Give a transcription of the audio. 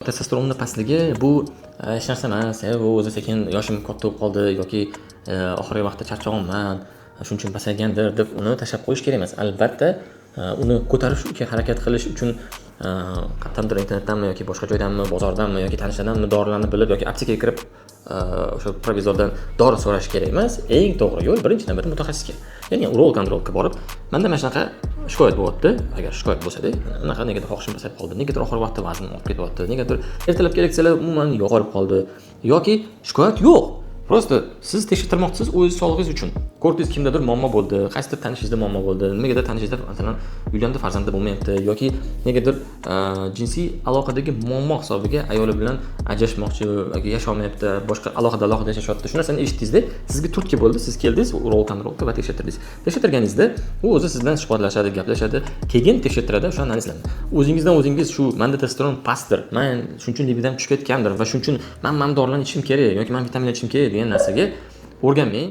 Testosteronni pastligi bu hech narsa emas. Bu o'zi sekin yoshim katta bo'lib qoldi yoki oxirgi vaqtda charchaganman, shuning uchun pasaygandir deb uni tashlab qo'yish kerak emas. Albatta, uni ko'tarish uchun harakat qilish uchun qat'amdir internetdanmi yoki boshqa joydanmi, bozordanmi yoki tanishlardanmi dorilarni bilib yoki aptekaga kirib o'sha provizordan dori so'rash kerak emas. Eng to'g'ri yo'l birinchi navbatda mutaxassisga, ya'ni urolog kontrolga borib, menda mana shunaqa shikoyat bo'lyapti. Agar shikoyat bo'lsa-da, unaqa negadir xohishim pasayib qoldi, negadir oxirgi vaqtda vaznim ortib ketyapti, negadir ertalab kelsalar umuman yo'qolib qoldi yoki shikoyat yo'q. Prosta siz tekshirtirmoqchisiz o'z sog'lig'ingiz uchun. Ko'rdingiz kimdadir muammo bo'ldi, qaysidir tanishingizda muammo bo'ldi, nimagadir tanishingizda masalan uylarda farzandi bo'lmayapti yoki negadir jinsiy aloqadagi muammo hisobiga ayoli bilan ajrashmoqchi yoki yasholmayapti, boshqa alohida yashashyapti. Shu narsani eshitdingizda, sizga turtki bo'ldi, siz keldingiz urolog kontrolga va tekshirtirdingiz. Tekshirtirganingizda u o'zi sizdan suhbatlashadi, gaplashadi, keyin tekshirtiradi, o'sha analizlarni. O'zingizdan o'zingiz shu menda testosteron pastdir, men shuning uchun libidan tushib ketgandir va shuning uchun men dorilarni ichishim kerak yoki men vitaminlar ichishim kerak degan narsaga o'rganmang.